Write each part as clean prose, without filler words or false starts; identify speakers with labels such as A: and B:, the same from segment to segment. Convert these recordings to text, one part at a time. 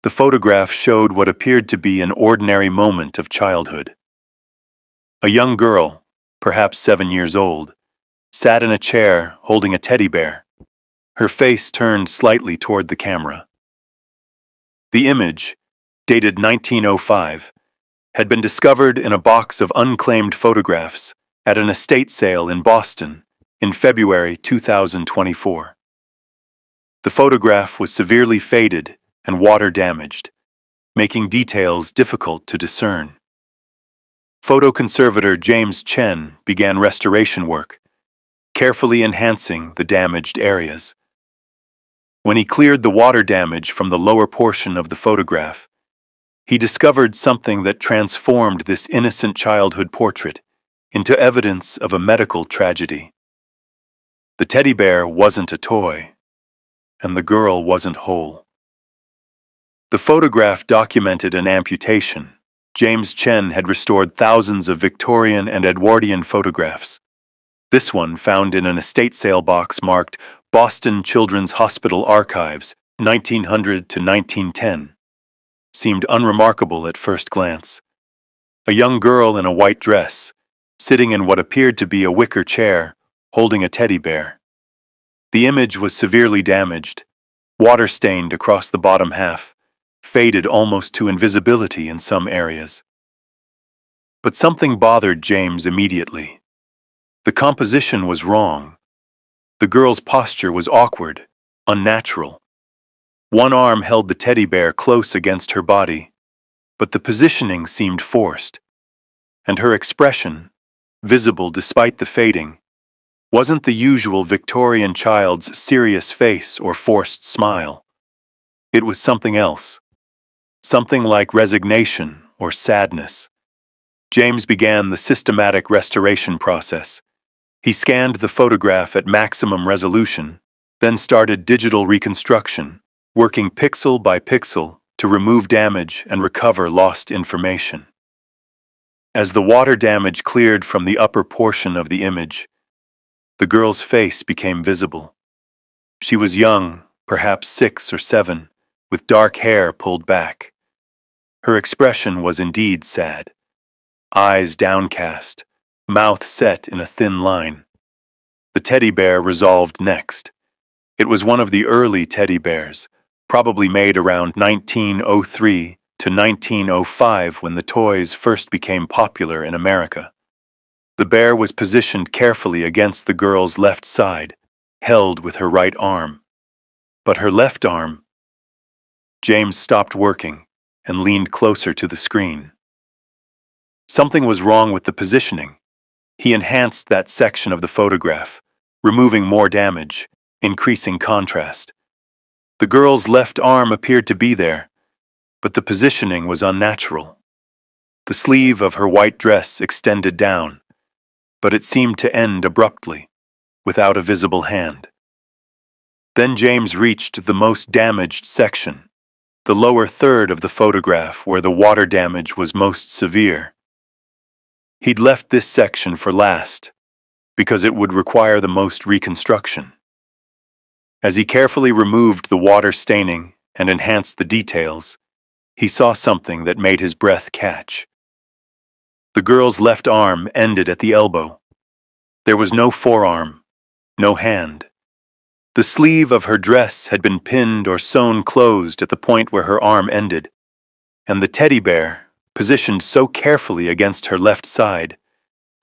A: The photograph showed what appeared to be an ordinary moment of childhood. A young girl, perhaps 7 years old, sat in a chair holding a teddy bear, her face turned slightly toward the camera. The image, dated 1905, had been discovered in a box of unclaimed photographs at an estate sale in Boston in February 2024. The photograph was severely faded and water damaged, making details difficult to discern. Photo conservator James Chen began restoration work, carefully enhancing the damaged areas. When he cleared the water damage from the lower portion of the photograph, he discovered something that transformed this innocent childhood portrait into evidence of a medical tragedy. The teddy bear wasn't a toy, and the girl wasn't whole. The photograph documented an amputation. James Chen had restored thousands of Victorian and Edwardian photographs. This one, found in an estate sale box marked Boston Children's Hospital Archives, 1900 to 1910, seemed unremarkable at first glance. A young girl in a white dress, sitting in what appeared to be a wicker chair, holding a teddy bear. The image was severely damaged, water-stained across the bottom half, faded almost to invisibility in some areas. But something bothered James immediately. The composition was wrong. The girl's posture was awkward, unnatural. One arm held the teddy bear close against her body, but the positioning seemed forced, and her expression, visible despite the fading, wasn't the usual Victorian child's serious face or forced smile. It was something else, something like resignation or sadness. James began the systematic restoration process. He scanned the photograph at maximum resolution, then started digital reconstruction, working pixel by pixel to remove damage and recover lost information. As the water damage cleared from the upper portion of the image, the girl's face became visible. She was young, perhaps 6 or 7, with dark hair pulled back. Her expression was indeed sad. Eyes downcast, mouth set in a thin line. The teddy bear resolved next. It was one of the early teddy bears, probably made around 1903 to 1905 when the toys first became popular in America. The bear was positioned carefully against the girl's left side, held with her right arm. But her left arm... James stopped working and leaned closer to the screen. Something was wrong with the positioning. He enhanced that section of the photograph, removing more damage, increasing contrast. The girl's left arm appeared to be there, but the positioning was unnatural. The sleeve of her white dress extended down, but it seemed to end abruptly, without a visible hand. Then James reached the most damaged section, the lower third of the photograph where the water damage was most severe. He'd left this section for last, because it would require the most reconstruction. As he carefully removed the water staining and enhanced the details, he saw something that made his breath catch. The girl's left arm ended at the elbow. There was no forearm, no hand. The sleeve of her dress had been pinned or sewn closed at the point where her arm ended, and the teddy bear, positioned so carefully against her left side,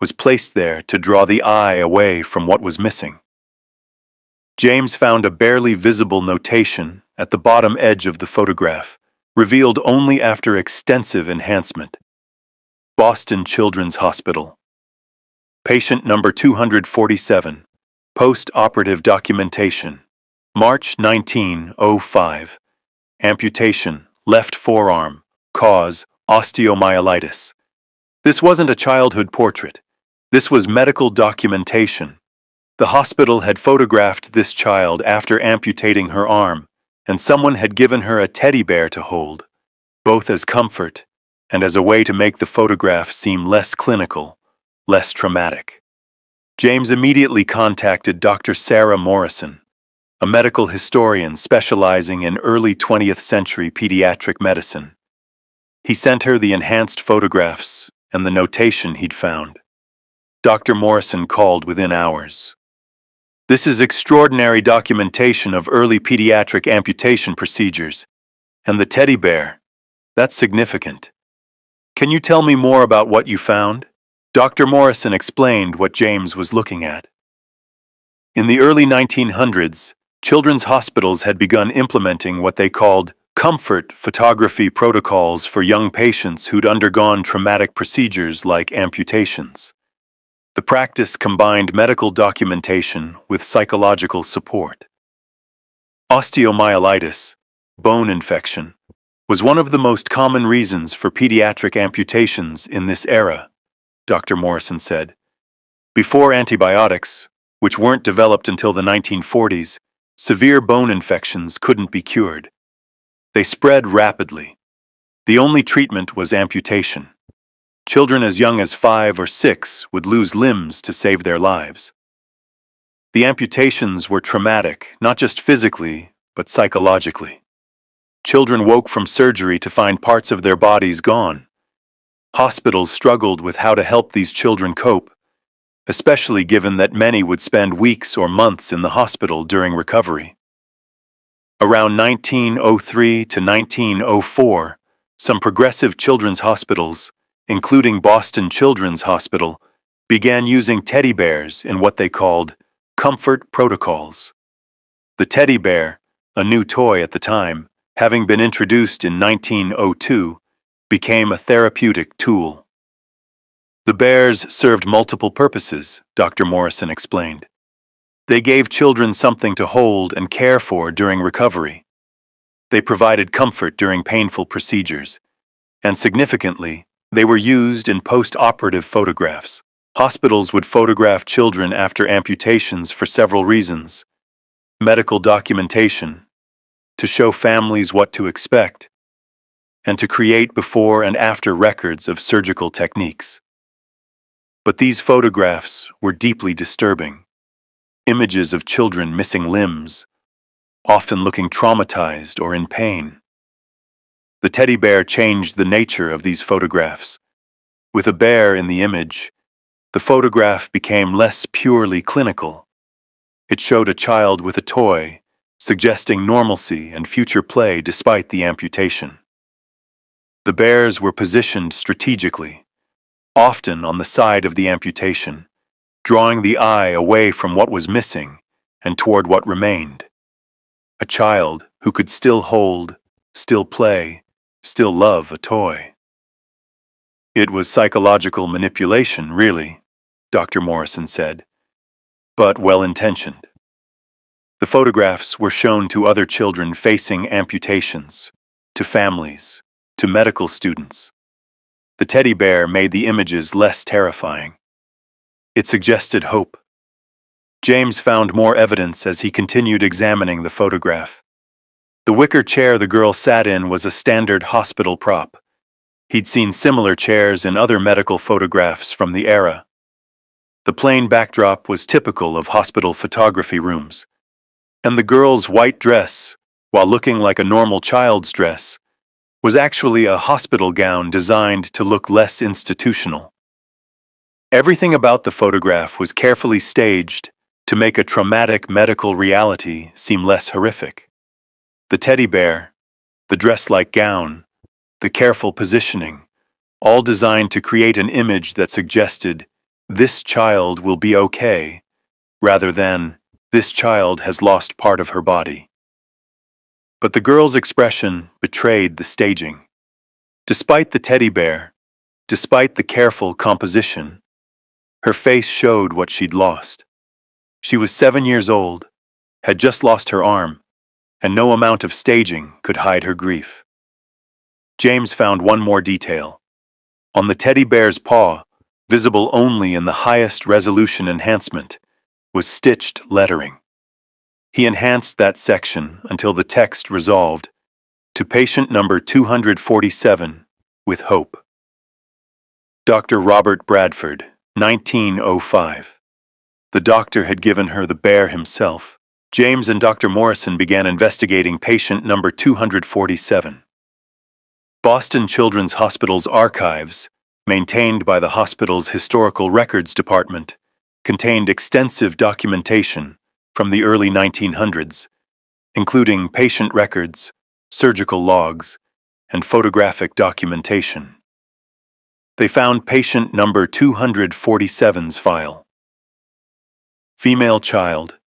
A: was placed there to draw the eye away from what was missing. James found a barely visible notation at the bottom edge of the photograph, revealed only after extensive enhancement. Boston Children's Hospital. Patient number 247. Post-operative documentation. March 1905. Amputation, left forearm. Cause, osteomyelitis. This wasn't a childhood portrait. This was medical documentation. The hospital had photographed this child after amputating her arm, and someone had given her a teddy bear to hold, both as comfort and as a way to make the photograph seem less clinical, less traumatic. James immediately contacted Dr. Sarah Morrison, a medical historian specializing in early 20th century pediatric medicine. He sent her the enhanced photographs and the notation he'd found. Dr. Morrison called within hours. "This is extraordinary documentation of early pediatric amputation procedures. And the teddy bear, that's significant. Can you tell me more about what you found?" Dr. Morrison explained what James was looking at. In the early 1900s, children's hospitals had begun implementing what they called comfort photography protocols for young patients who'd undergone traumatic procedures like amputations. The practice combined medical documentation with psychological support. Osteomyelitis, bone infection, was one of the most common reasons for pediatric amputations in this era, Dr. Morrison said. Before antibiotics, which weren't developed until the 1940s, severe bone infections couldn't be cured. They spread rapidly. The only treatment was amputation. Children as young as 5 or 6 would lose limbs to save their lives. The amputations were traumatic, not just physically, but psychologically. Children woke from surgery to find parts of their bodies gone. Hospitals struggled with how to help these children cope, especially given that many would spend weeks or months in the hospital during recovery. Around 1903 to 1904, some progressive children's hospitals, including Boston Children's Hospital, began using teddy bears in what they called comfort protocols. The teddy bear, a new toy at the time, having been introduced in 1902, became a therapeutic tool. The bears served multiple purposes, Dr. Morrison explained. They gave children something to hold and care for during recovery. They provided comfort during painful procedures. And significantly, they were used in post-operative photographs. Hospitals would photograph children after amputations for several reasons. Medical documentation, to show families what to expect, and to create before and after records of surgical techniques. But these photographs were deeply disturbing. Images of children missing limbs, often looking traumatized or in pain. The teddy bear changed the nature of these photographs. With a bear in the image, the photograph became less purely clinical. It showed a child with a toy, suggesting normalcy and future play despite the amputation. The bears were positioned strategically, often on the side of the amputation, drawing the eye away from what was missing and toward what remained. A child who could still hold, still play, still love a toy. It was psychological manipulation, really, Dr. Morrison said, but well-intentioned. The photographs were shown to other children facing amputations, to families, to medical students. The teddy bear made the images less terrifying. It suggested hope. James found more evidence as he continued examining the photograph. The wicker chair the girl sat in was a standard hospital prop. He'd seen similar chairs in other medical photographs from the era. The plain backdrop was typical of hospital photography rooms. And the girl's white dress, while looking like a normal child's dress, was actually a hospital gown designed to look less institutional. Everything about the photograph was carefully staged to make a traumatic medical reality seem less horrific. The teddy bear, the dress-like gown, the careful positioning, all designed to create an image that suggested, "This child will be okay," rather than, "This child has lost part of her body." But the girl's expression betrayed the staging. Despite the teddy bear, despite the careful composition, her face showed what she'd lost. She was 7 years old, had just lost her arm, and no amount of staging could hide her grief. James found one more detail. On the teddy bear's paw, visible only in the highest resolution enhancement, was stitched lettering. He enhanced that section until the text resolved, "To patient number 247, with hope." Dr. Robert Bradford, 1905. The doctor had given her the bear himself. James and Dr. Morrison began investigating patient number 247. Boston Children's Hospital's archives, maintained by the hospital's Historical Records Department, contained extensive documentation from the early 1900s, including patient records, surgical logs, and photographic documentation. They found patient number 247's file. Female child,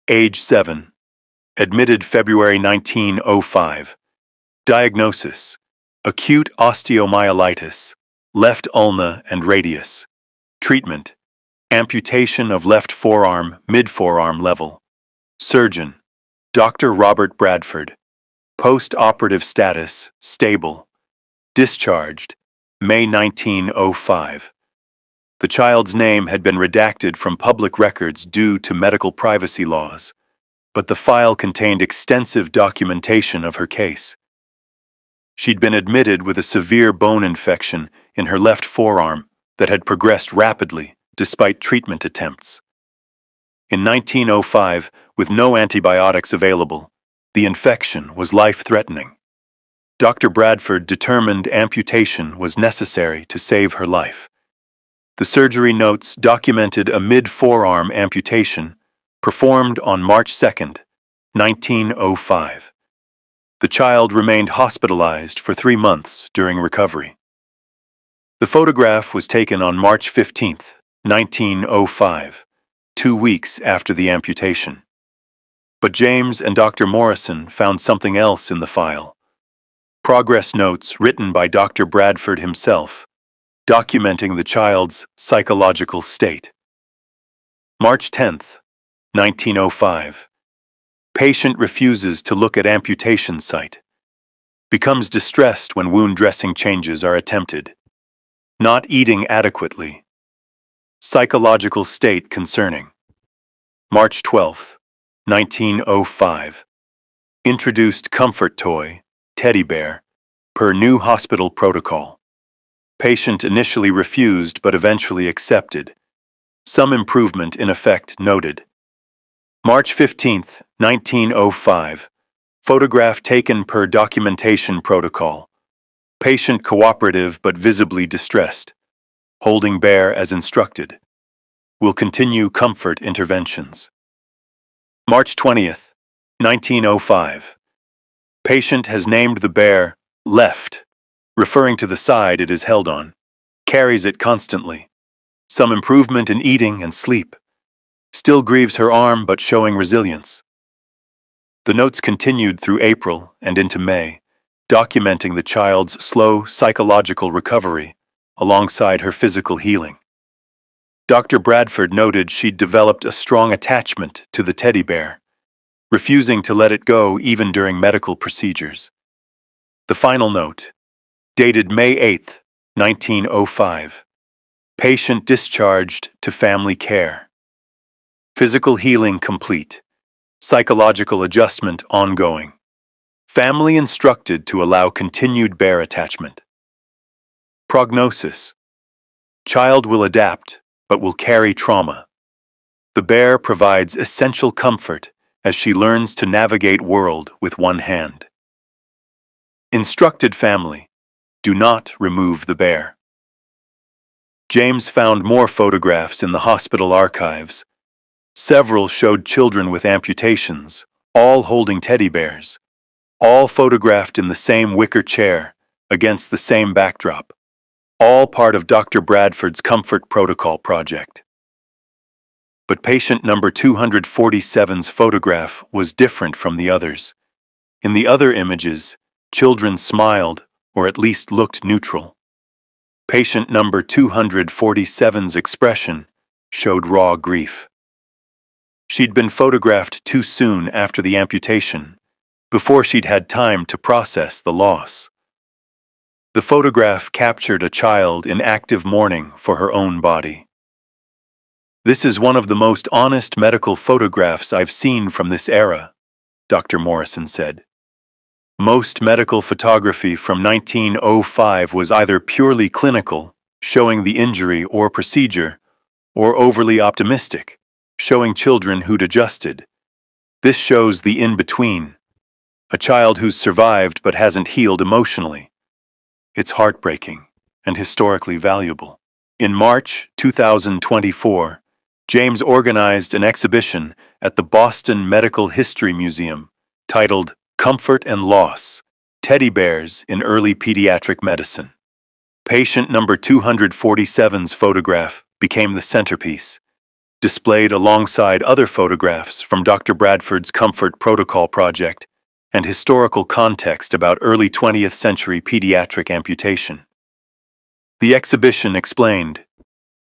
A: age 7, admitted February 1905. Diagnosis: acute osteomyelitis, left ulna and radius. Treatment: amputation of left forearm, mid-forearm level. Surgeon: Dr. Robert Bradford. Post-operative status: stable. Discharged May 1905. The child's name had been redacted from public records due to medical privacy laws, but the file contained extensive documentation of her case. She'd been admitted with a severe bone infection in her left forearm that had progressed rapidly despite treatment attempts. In 1905, with no antibiotics available, the infection was life-threatening. Dr. Bradford determined amputation was necessary to save her life. The surgery notes documented a mid-forearm amputation performed on March 2, 1905. The child remained hospitalized for 3 months during recovery. The photograph was taken on March 15, 1905, 2 weeks after the amputation. But James and Dr. Morrison found something else in the file. Progress notes written by Dr. Bradford himself, documenting the child's psychological state. March 10, 1905. Patient refuses to look at amputation site. Becomes distressed when wound dressing changes are attempted. Not eating adequately. Psychological state concerning. March 12, 1905. Introduced comfort toy, teddy bear, per new hospital protocol. Patient initially refused but eventually accepted. Some improvement in effect noted. March 15, 1905. Photograph taken per documentation protocol. Patient cooperative but visibly distressed. Holding bear as instructed. Will continue comfort interventions. March 20, 1905. Patient has named the bear left, referring to the side it is held on. Carries it constantly. Some improvement in eating and sleep. Still grieves her arm but showing resilience. The notes continued through April and into May, documenting the child's slow psychological recovery alongside her physical healing. Dr. Bradford noted she'd developed a strong attachment to the teddy bear, refusing to let it go even during medical procedures. The final note, dated May 8, 1905. Patient discharged to family care. Physical healing complete. Psychological adjustment ongoing. Family instructed to allow continued bear attachment. Prognosis. Child will adapt, but will carry trauma. The bear provides essential comfort as she learns to navigate world with one hand. Instructed family. Do not remove the bear. James found more photographs in the hospital archives. Several showed children with amputations, all holding teddy bears, all photographed in the same wicker chair, against the same backdrop, all part of Dr. Bradford's Comfort Protocol project. But patient number 247's photograph was different from the others. In the other images, children smiled or at least looked neutral. Patient number 247's expression showed raw grief. She'd been photographed too soon after the amputation, before she'd had time to process the loss. The photograph captured a child in active mourning for her own body. This is one of the most honest medical photographs I've seen from this era, Dr. Morrison said. Most medical photography from 1905 was either purely clinical, showing the injury or procedure, or overly optimistic, showing children who'd adjusted. This shows the in-between, a child who's survived but hasn't healed emotionally. It's heartbreaking and historically valuable. In March 2024, James organized an exhibition at the Boston Medical History Museum titled Comfort and Loss: Teddy Bears in Early Pediatric Medicine. Patient number 247's photograph became the centerpiece, displayed alongside other photographs from Dr. Bradford's Comfort Protocol project and historical context about early 20th century pediatric amputation. The exhibition explained,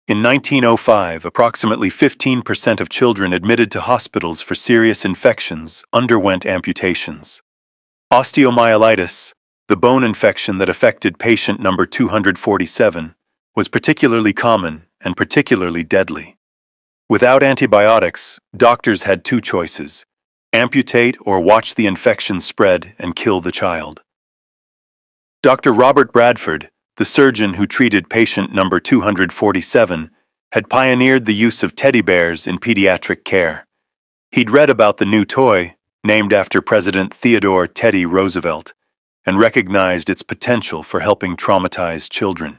A: in 1905, approximately 15% of children admitted to hospitals for serious infections underwent amputations. Osteomyelitis, the bone infection that affected patient number 247, was particularly common and particularly deadly. Without antibiotics, doctors had two choices: amputate or watch the infection spread and kill the child. Dr. Robert Bradford, the surgeon who treated patient number 247, had pioneered the use of teddy bears in pediatric care. He'd read about the new toy, named after President Theodore Teddy Roosevelt, and recognized its potential for helping traumatized children.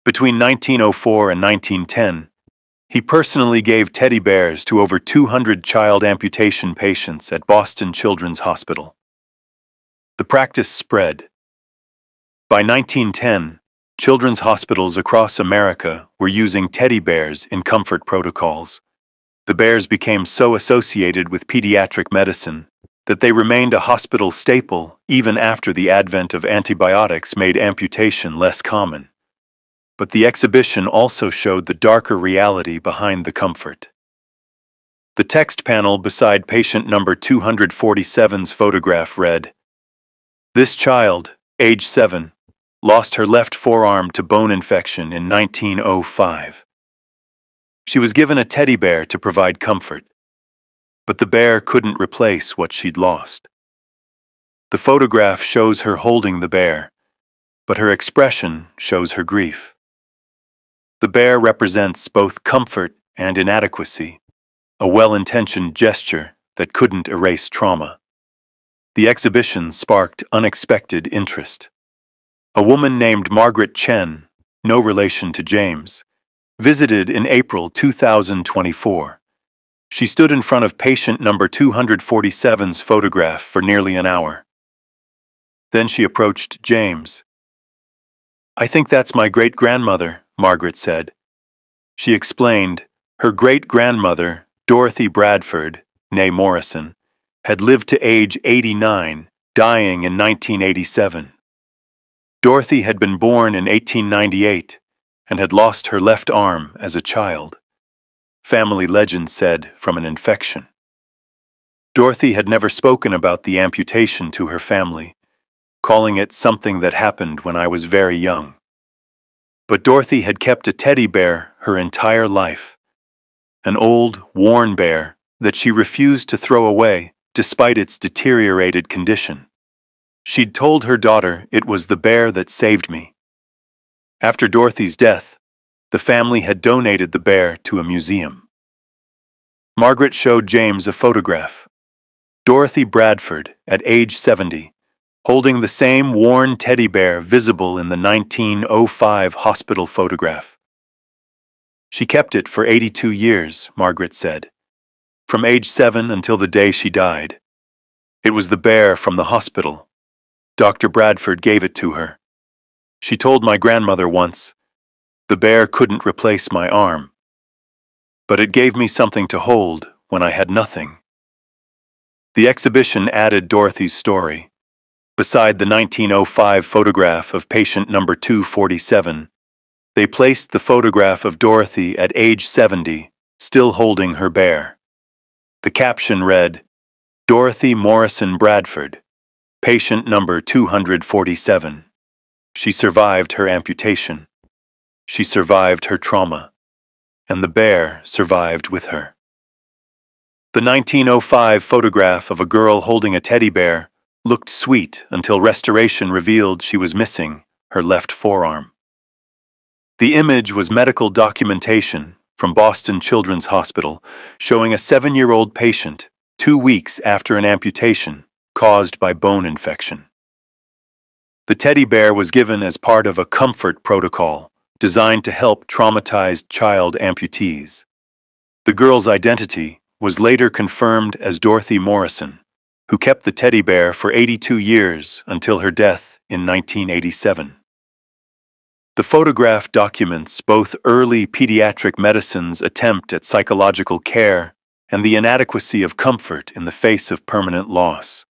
A: Between 1904 and 1910, he personally gave teddy bears to over 200 child amputation patients at Boston Children's Hospital. The practice spread. By 1910, children's hospitals across America were using teddy bears in comfort protocols. The bears became so associated with pediatric medicine that they remained a hospital staple even after the advent of antibiotics made amputation less common. But the exhibition also showed the darker reality behind the comfort. The text panel beside patient number 247's photograph read, "This child, age 7, lost her left forearm to bone infection in 1905. She was given a teddy bear to provide comfort, but the bear couldn't replace what she'd lost. The photograph shows her holding the bear, but her expression shows her grief. The bear represents both comfort and inadequacy, a well-intentioned gesture that couldn't erase trauma." The exhibition sparked unexpected interest. A woman named Margaret Chen, no relation to James, visited in April 2024. She stood in front of patient number 247's photograph for nearly an hour. Then she approached James. "I think that's my great-grandmother," Margaret said. She explained, her great-grandmother, Dorothy Bradford, née Morrison, had lived to age 89, dying in 1987. Dorothy had been born in 1898 and had lost her left arm as a child. Family legend said from an infection. Dorothy had never spoken about the amputation to her family, calling it something that happened when I was very young. But Dorothy had kept a teddy bear her entire life, an old, worn bear that she refused to throw away despite its deteriorated condition. She'd told her daughter it was the bear that saved me. After Dorothy's death, the family had donated the bear to a museum. Margaret showed James a photograph. Dorothy Bradford, at age 70, holding the same worn teddy bear visible in the 1905 hospital photograph. She kept it for 82 years, Margaret said, from age 7 until the day she died. It was the bear from the hospital. Dr. Bradford gave it to her. She told my grandmother once, "The bear couldn't replace my arm, but it gave me something to hold when I had nothing." The exhibition added Dorothy's story. Beside the 1905 photograph of patient number 247, they placed the photograph of Dorothy at age 70, still holding her bear. The caption read, "Dorothy Morrison Bradford, patient number 247. She survived her amputation. She survived her trauma. And the bear survived with her." The 1905 photograph of a girl holding a teddy bear looked sweet until restoration revealed she was missing her left forearm. The image was medical documentation from Boston Children's Hospital showing a 7-year-old patient 2 weeks after an amputation caused by bone infection. The teddy bear was given as part of a comfort protocol designed to help traumatized child amputees. The girl's identity was later confirmed as Dorothy Morrison, who kept the teddy bear for 82 years until her death in 1987. The photograph documents both early pediatric medicine's attempt at psychological care and the inadequacy of comfort in the face of permanent loss.